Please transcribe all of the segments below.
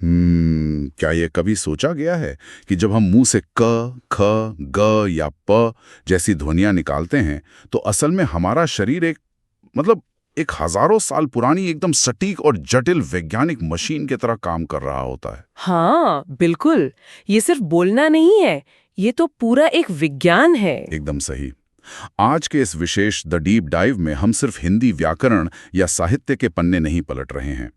क्या ये कभी सोचा गया है कि जब हम मुंह से क, ख, ग या प जैसी ध्वनियां निकालते हैं तो असल में हमारा शरीर एक हजारों साल पुरानी एकदम सटीक और जटिल वैज्ञानिक मशीन की तरह काम कर रहा होता है। हाँ बिल्कुल, ये सिर्फ बोलना नहीं है, ये तो पूरा एक विज्ञान है। एकदम सही। आज के इस विशेष द डीप डाइव में हम सिर्फ हिंदी व्याकरण या साहित्य के पन्ने नहीं पलट रहे हैं।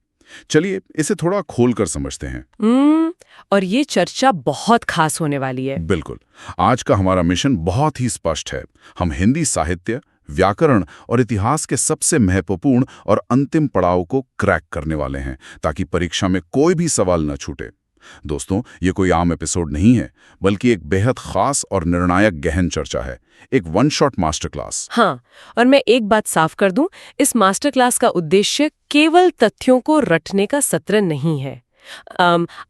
चलिए इसे थोड़ा खोलकर समझते हैं। और ये चर्चा बहुत खास होने वाली है। बिल्कुल। आज का हमारा मिशन बहुत ही स्पष्ट है। हम हिंदी साहित्य, व्याकरण और इतिहास के सबसे महत्वपूर्ण और अंतिम पड़ाव को क्रैक करने वाले हैं ताकि परीक्षा में कोई भी सवाल न छूटे। दोस्तों, ये कोई आम एपिसोड नहीं है, बल्कि एक बेहद खास और निर्णायक गहन चर्चा है, एक वन शॉट मास्टर क्लास। हाँ, और मैं एक बात साफ कर दूं, इस मास्टर क्लास का उद्देश्य केवल तथ्यों को रटने का सत्र नहीं है।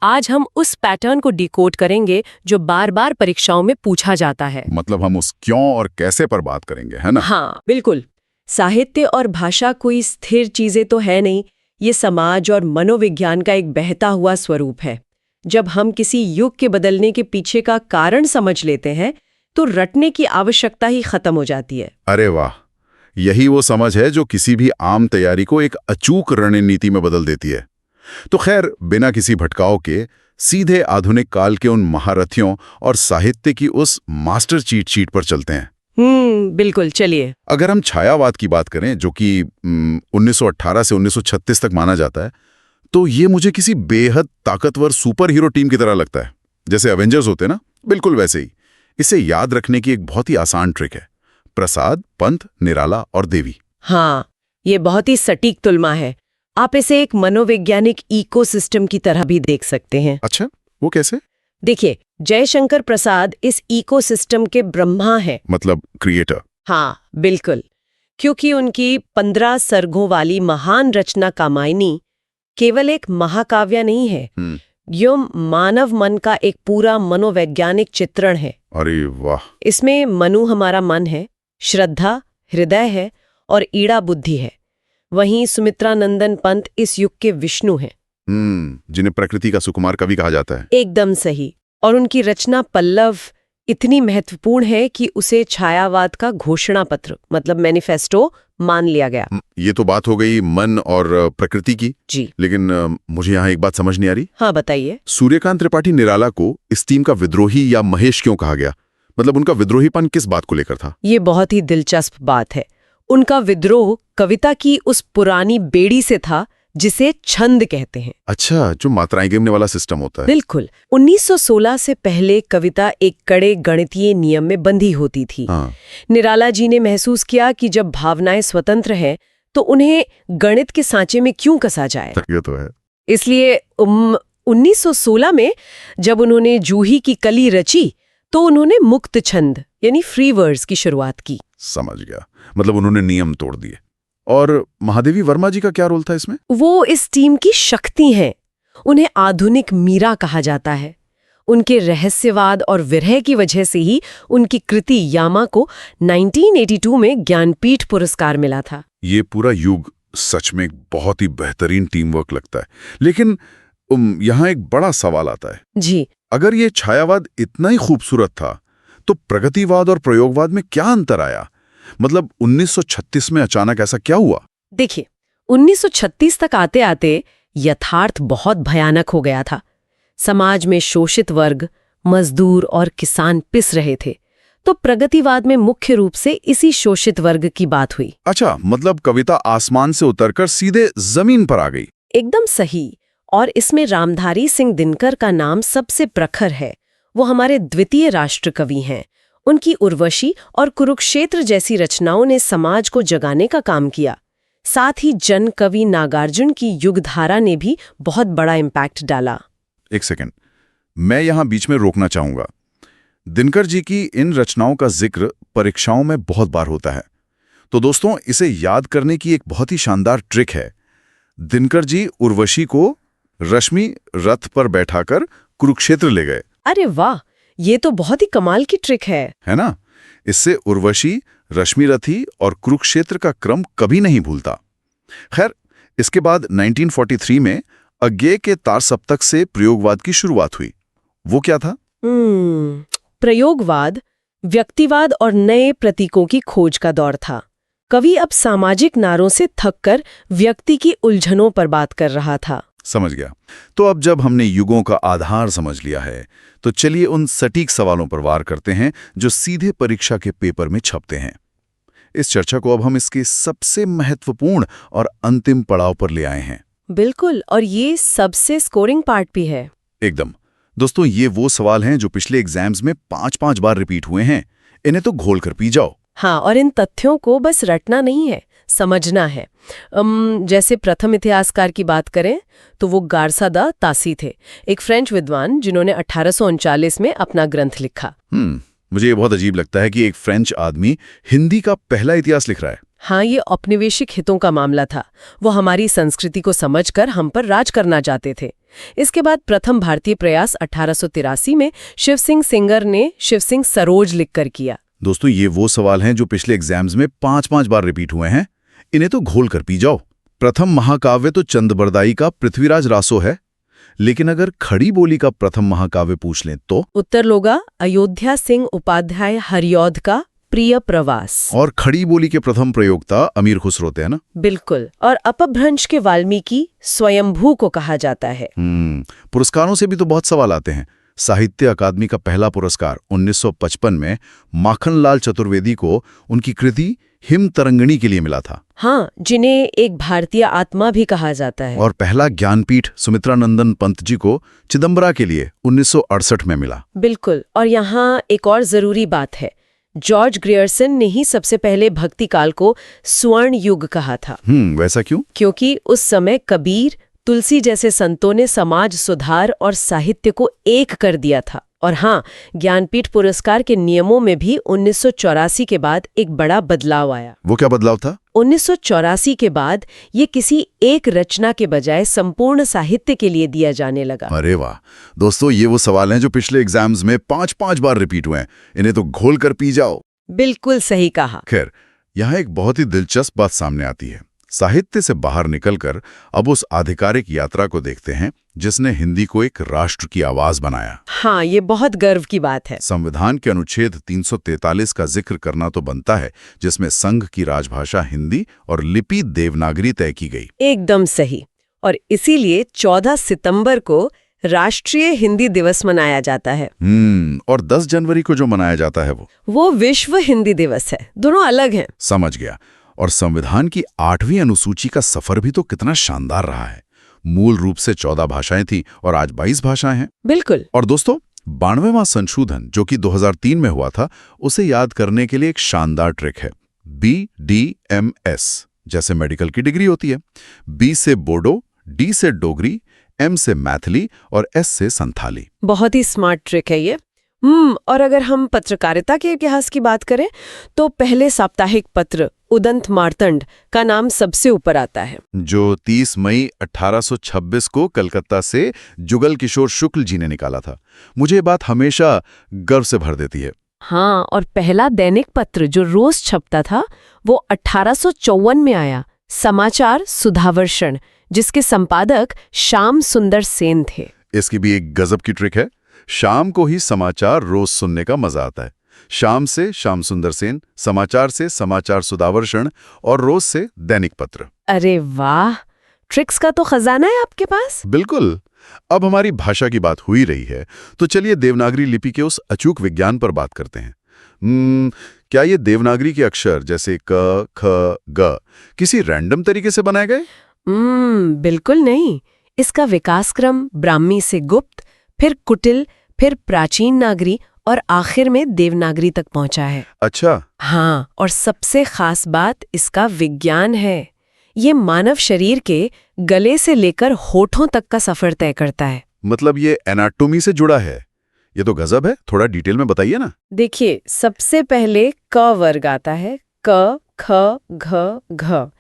आज हम उस पैटर्न को डिकोड करेंगे जो बार बार परीक्षाओं में पूछा जाता है। मतलब हम उस क्यों और कैसे पर बात करेंगे, है ना? हाँ बिल्कुल। साहित्य और भाषा कोई स्थिर चीजें तो है नहीं, ये समाज और मनोविज्ञान का एक बहता हुआ स्वरूप है। जब हम किसी युग के बदलने के पीछे का कारण समझ लेते हैं तो रटने की आवश्यकता ही खत्म हो जाती है। अरे वाह, यही वो समझ है जो किसी भी आम तैयारी को एक अचूक रणनीति में बदल देती है। तो खैर, बिना किसी भटकाव के सीधे आधुनिक काल के उन महारथियों और साहित्य की उस मास्टर चीट शीट पर चलते हैं। बिल्कुल, चलिए। अगर हम छायावाद की बात करें, जो कि 1918 से 1936 तक माना जाता है, तो ये मुझे किसी बेहद ताकतवर सुपर हीरो टीम की तरह लगता है। जैसे एवेंजर्स होते ना, बिल्कुल वैसे ही। इसे याद रखने की एक बहुत ही आसान ट्रिक है: प्रसाद, पंत, निराला और देवी। हाँ, ये बहुत ही सटीक तुलना है। आप इसे एक मनोवैज्ञानिक इकोसिस्टम की तरह भी देख सकते हैं। अच्छा, वो कैसे? देखिए, जयशंकर प्रसाद इस इकोसिस्टम के ब्रह्मा हैं। मतलब क्रिएटर। हाँ बिल्कुल, क्योंकि उनकी 15 सर्गों वाली महान रचना कामायनी केवल एक महाकाव्य नहीं है, यो मानव मन का एक पूरा मनोवैज्ञानिक चित्रण है। अरे वाह! इसमें मनु हमारा मन है, श्रद्धा हृदय है और ईड़ा बुद्धि है। वहीं सुमित्रा नंदन पंत इस युग के विष्णु हैं, जिन्हें प्रकृति का सुकुमार कवि कहा जाता है। एकदम सही। और उनकी रचना पल्लव इतनी महत्वपूर्ण है कि उसे छायावाद का घोषणा पत्र मतलब मैनिफेस्टो मान लिया गया। ये तो बात हो गई मन और प्रकृति की जी। लेकिन मुझे यहाँ एक बात समझ नहीं आ रही। हाँ बताइए। सूर्यकांत त्रिपाठी निराला को इस टीम का विद्रोही या महेश क्यों कहा गया? मतलब उनका विद्रोहीपन किस बात को लेकर था? ये बहुत ही दिलचस्प बात है। उनका विद्रोह कविता की उस पुरानी बेड़ी से था जिसे छंद कहते हैं। अच्छा, जो मात्राएं गिनने वाला सिस्टम होता है। बिल्कुल। 1916 से पहले कविता एक कड़े गणितीय नियम में बंधी होती थी। हाँ। निराला जी ने महसूस किया कि जब भावनाएं स्वतंत्र हैं तो उन्हें गणित के सांचे में क्यों कसा जाए। ये तो है। इसलिए 1916 में जब उन्होंने जूही की कली रची तो उन्होंने मुक्त छंद यानी फ्री वर्ड्स की शुरुआत की। समझ गया, मतलब उन्होंने नियम तोड़ दिए। और महादेवी वर्मा जी का क्या रोल था इसमें? वो इस टीम की शक्ति हैं। उन्हें आधुनिक मीरा कहा जाता है। उनके रहस्यवाद और विरह की वजह से ही उनकी कृति यामा को 1982 में ज्ञानपीठ पुरस्कार मिला था। ये पूरा युग सच में एक बहुत ही बेहतरीन टीम वर्क लगता है। लेकिन यहाँ एक बड़ा सवाल आता है। जी। अगर ये छायावाद इतना ही खूबसूरत था तो प्रगतिवाद और प्रयोगवाद में क्या अंतर आया? मतलब 1936 में अचानक ऐसा क्या हुआ? देखिए, 1936 तक आते आते यथार्थ बहुत भयानक हो गया था। समाज में शोषित वर्ग, मजदूर और किसान पिस रहे थे। तो प्रगतिवाद में मुख्य रूप से इसी शोषित वर्ग की बात हुई। अच्छा, मतलब कविता आसमान से उतरकर सीधे जमीन पर आ गई। एकदम सही। और इसमें रामधारी सिंह दिनकर का नाम सबसे प्रखर है। वो हमारे द्वितीय राष्ट्र कवि हैं। उनकी उर्वशी और कुरुक्षेत्र जैसी रचनाओं ने समाज को जगाने का काम किया। साथ ही जन कवि नागार्जुन की युगधारा ने भी बहुत बड़ा इम्पैक्ट डाला। एक सेकंड, मैं यहाँ बीच में रोकना चाहूंगा। दिनकर जी की इन रचनाओं का जिक्र परीक्षाओं में बहुत बार होता है। तो दोस्तों, इसे याद करने की एक बहुत ही शानदार ट्रिक है। दिनकर जी उर्वशी को रश्मि रथ पर बैठाकर कुरुक्षेत्र ले गए। अरे वाह, ये तो बहुत ही कमाल की ट्रिक है ना? इससे उर्वशी, रश्मि रथी और कुरुक्षेत्र का क्रम कभी नहीं भूलता। खैर, इसके बाद 1943 में अज्ञे के तार सप्तक से प्रयोगवाद की शुरुआत हुई। वो क्या था? प्रयोगवाद व्यक्तिवाद और नए प्रतीकों की खोज का दौर था। कवि अब सामाजिक नारों से थककर व्यक्ति की उलझनों पर बात कर रहा था। समझ गया। तो अब जब हमने युगों का आधार समझ लिया है, तो चलिए उन सटीक सवालों पर वार करते हैं जो सीधे परीक्षा के पेपर में छपते हैं। इस चर्चा को अब हम इसके सबसे महत्वपूर्ण और अंतिम पड़ाव पर ले आए हैं। बिल्कुल, और ये सबसे स्कोरिंग पार्ट भी है। एकदम। दोस्तों, ये वो सवाल हैं जो पिछले एग्जाम्स में 5-5 बार रिपीट हुए हैं। इन्हें तो घोल कर पी जाओ। हाँ, और इन तथ्यों को बस रटना नहीं है, समझना है। जैसे प्रथम इतिहासकार की बात करें तो वो गारसा दा तासी थे, एक फ्रेंच विद्वान जिन्होंने 1839 में अपना ग्रंथ लिखा। मुझे ये बहुत अजीब लगता है कि एक फ्रेंच आदमी हिंदी का पहला इतिहास लिख रहा है। हाँ, ये औपनिवेशिक हितों का मामला था। वो हमारी संस्कृति को समझकर हम पर राज करना चाहते थे। इसके बाद प्रथम भारतीय प्रयास 1883 में शिव सिंह सेंगर ने शिव सिंह सरोज लिखकर किया। दोस्तों, ये वो सवाल हैं जो पिछले एग्जाम्स में 5-5 बार रिपीट हुए हैं। इन्हें तो घोल कर पी जाओ। प्रथम महाकाव्य तो चंदबरदाई का पृथ्वीराज रासो है, लेकिन अगर खड़ी बोली का प्रथम महाकाव्य पूछ लें तो उत्तर लोगा अयोध्या सिंह उपाध्याय हरिऔध का प्रिय प्रवास। और खड़ी बोली के प्रथम प्रयोक्ता अमीर खुसरो थे, है ना? बिल्कुल। और अपभ्रंश के वाल्मीकि स्वयंभू को कहा जाता है। पुरस्कारों से भी तो बहुत सवाल आते हैं। साहित्य अकादमी का पहला पुरस्कार 1955 में माखनलाल चतुर्वेदी को उनकी कृति हिम तरंगिणी के लिए मिला था। हाँ, जिन्हें एक भारतीय आत्मा भी कहा जाता है। और पहला ज्ञानपीठ सुमित्रानंदन पंत जी को चिदम्बरा के लिए 1968 में मिला। बिल्कुल। और यहाँ एक और जरूरी बात है, जॉर्ज ग्रियर्सन ने ही सबसे पहले भक्ति काल को स्वर्ण युग कहा था। वैसा क्यों? क्योंकि उस समय कबीर, तुलसी जैसे संतों ने समाज सुधार और साहित्य को एक कर दिया था। और हाँ, ज्ञानपीठ पुरस्कार के नियमों में भी 1984 के बाद एक बड़ा बदलाव आया। वो क्या बदलाव था? 1984 के बाद ये किसी एक रचना के बजाय संपूर्ण साहित्य के लिए दिया जाने लगा। अरे वाह! दोस्तों, ये वो सवाल हैं जो पिछले एग्जाम्स में 5-5 बार रिपीट हुए हैं। इन्हें तो घोल कर पी जाओ। बिल्कुल सही कहा। खैर, यहाँ एक बहुत ही दिलचस्प बात सामने आती है। साहित्य से बाहर निकलकर अब उस आधिकारिक यात्रा को देखते हैं जिसने हिंदी को एक राष्ट्र की आवाज बनाया। हाँ, ये बहुत गर्व की बात है। संविधान के अनुच्छेद 343 का जिक्र करना तो बनता है, जिसमें संघ की राजभाषा हिंदी और लिपि देवनागरी तय की गई। एकदम सही। और इसीलिए 14 सितंबर को राष्ट्रीय हिंदी दिवस मनाया जाता है। और 10 जनवरी को जो मनाया जाता है वो विश्व हिंदी दिवस है। दोनों अलग हैं। समझ गया। और संविधान की 8वीं अनुसूची का सफर भी तो कितना शानदार रहा है। मूल रूप से 14 भाषाएं थी और आज 22 भाषाएं हैं। बिल्कुल। और दोस्तों, 92वां संशोधन जो कि 2003 में हुआ था, उसे याद करने के लिए एक शानदार ट्रिक है। BDMS जैसे मेडिकल की डिग्री होती है। B से बोडो, D से डोगरी, M से मैथिली और S से संथाली। बहुत ही स्मार्ट ट्रिक है ये। और अगर हम पत्रकारिता के इतिहास की बात करें तो पहले साप्ताहिक पत्र उदंत मार्तंड का नाम सबसे ऊपर आता है, जो 30 मई 1826 को कलकत्ता से जुगल किशोर शुक्ल जी ने निकाला था। मुझे ये बात हमेशा गर्व से भर देती है। हाँ, और पहला दैनिक पत्र जो रोज छपता था वो 1854 में आया, समाचार सुधावर्षण, जिसके संपादक श्याम सुंदर सेन थे। इसकी भी एक गजब की ट्रिक है। शाम को ही समाचार रोज सुनने का मजा आता है। शाम से श्याम सुंदर सेन, समाचार से समाचार सुधावर्षण और रोज से दैनिक पत्र। अरे वाह, ट्रिक्स का तो खजाना है आपके पास। बिल्कुल। अब हमारी भाषा की बात हुई रही है तो चलिए देवनागरी लिपि के उस अचूक विज्ञान पर बात करते हैं। क्या ये देवनागरी के अक्षर जैसे क, ख, ग किसी रैंडम तरीके से बनाए गए? बिल्कुल नहीं। इसका विकास क्रम ब्राह्मी से गुप्त, फिर कुटिल, फिर प्राचीन नागरी और आखिर में देवनागरी तक पहुंचा है। अच्छा। हाँ, और सबसे खास बात इसका विज्ञान है। ये मानव शरीर के गले से लेकर होठों तक का सफर तय करता है। मतलब ये एनाटॉमी से जुड़ा है। ये तो गजब है। थोड़ा डिटेल में बताइए ना। देखिए, सबसे पहले क वर्ग आता है। क, ख, घ, घ।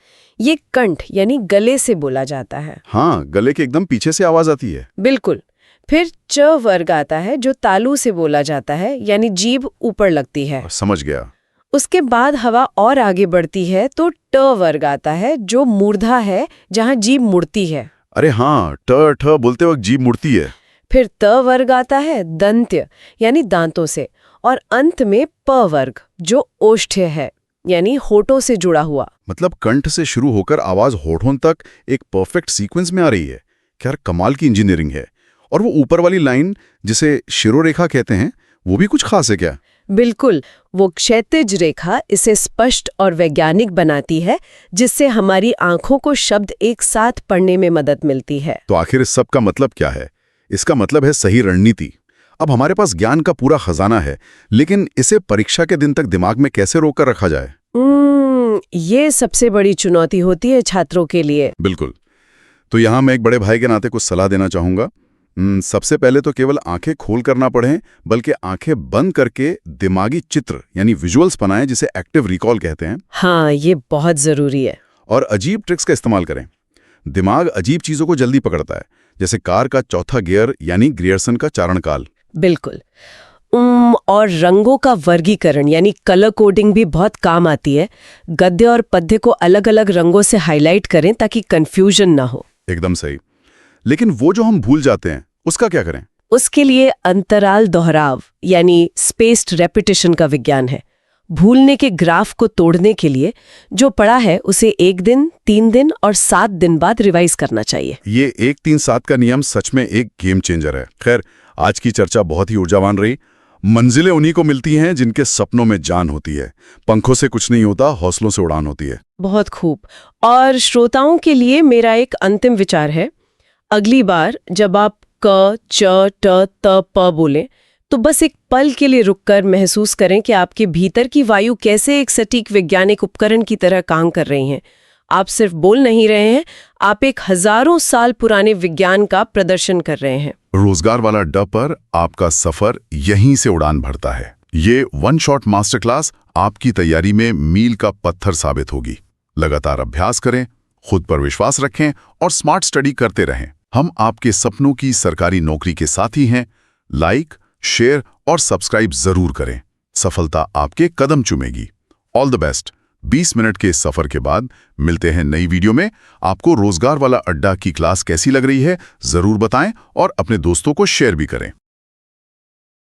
ये कंठ यानी गले से बोला जाता है। हाँ, गले के एकदम पीछे से आवाज आती है। बिल्कुल। फिर च वर्ग आता है जो तालू से बोला जाता है, यानी जीभ ऊपर लगती है। समझ गया। उसके बाद हवा और आगे बढ़ती है तो ट वर्ग आता है जो मूर्धा है, जहां जीभ मुड़ती है। अरे हाँ, ट ठ बोलते वक्त जीभ मुड़ती है। फिर त वर्ग आता है दंत्य यानी दांतों से, और अंत में प वर्ग जो ओष्ठ्य है यानी होठों से जुड़ा हुआ। मतलब कंठ से शुरू होकर आवाज होठों तक एक परफेक्ट सीक्वेंस में आ रही है। खैर कमाल की इंजीनियरिंग है। और वो ऊपर वाली लाइन जिसे शिरोरेखा कहते हैं, वो भी कुछ खास है क्या? बिल्कुल, वो क्षैतिज रेखा इसे स्पष्ट और वैज्ञानिक बनाती है, जिससे हमारी आंखों को शब्द एक साथ पढ़ने में मदद मिलती है। तो आखिर इस सब का मतलब क्या है? इसका मतलब है सही रणनीति। अब हमारे पास ज्ञान का पूरा खजाना है, लेकिन इसे परीक्षा के दिन तक दिमाग में कैसे रोक कर रखा जाए? ये सबसे बड़ी चुनौती होती है छात्रों के लिए। बिल्कुल। तो यहाँ मैं एक बड़े भाई के नाते कुछ सलाह देना चाहूंगा। सबसे पहले तो केवल आंखें खोल कर ना पढ़ें, बल्कि आंखें बंद करके दिमागी चित्र यानी विजुअल्स बनाएं, जिसे एक्टिव रिकॉल कहते हैं। हाँ, ये बहुत जरूरी है। और अजीब ट्रिक्स का इस्तेमाल करें। दिमाग अजीब चीजों को जल्दी पकड़ता है, जैसे कार का चौथा गियर यानी ग्रियर्सन का चारणकाल। बिल्कुल। और रंगों का वर्गीकरण यानी कलर कोडिंग भी बहुत काम आती है। गद्य और पद्य को अलग अलग रंगों से हाईलाइट करें ताकि कंफ्यूजन ना हो। एकदम सही। लेकिन वो जो हम भूल जाते हैं, उसका क्या करें? उसके लिए अंतराल दोहराव यानी स्पेस्ड रेपिटेशन का विज्ञान है। भूलने के ग्राफ को तोड़ने के लिए जो पढ़ा है उसे 1 दिन, 3 दिन और 7 दिन बाद रिवाइज करना चाहिए। ये 1-3-7 का नियम सच में एक गेम चेंजर है। खैर, आज की चर्चा बहुत ही ऊर्जावान रही। मंजिलें उन्हीं को मिलती हैं जिनके सपनों में जान होती है। पंखों से कुछ नहीं होता, हौसलों से उड़ान होती है। बहुत खूब। और श्रोताओं के लिए मेरा एक अंतिम विचार है, अगली बार जब आप क, च, ट, त, प बोलें तो बस एक पल के लिए रुककर महसूस करें कि आपके भीतर की वायु कैसे एक सटीक वैज्ञानिक उपकरण की तरह काम कर रही हैं। आप सिर्फ बोल नहीं रहे हैं, आप एक हजारों साल पुराने विज्ञान का प्रदर्शन कर रहे हैं। रोजगार वाला ड पर आपका सफर यहीं से उड़ान भरता है। ये वन शॉट मास्टर क्लास आपकी तैयारी में मील का पत्थर साबित होगी। लगातार अभ्यास करें, खुद पर विश्वास रखें और स्मार्ट स्टडी करते रहें। हम आपके सपनों की सरकारी नौकरी के साथी हैं। लाइक, शेयर और सब्सक्राइब जरूर करें। सफलता आपके कदम चूमेगी। All the best. 20 मिनट के इस सफर के बाद मिलते हैं नई वीडियो में। आपको रोजगार वाला अड्डा की क्लास कैसी लग रही है जरूर बताएं और अपने दोस्तों को शेयर भी करें।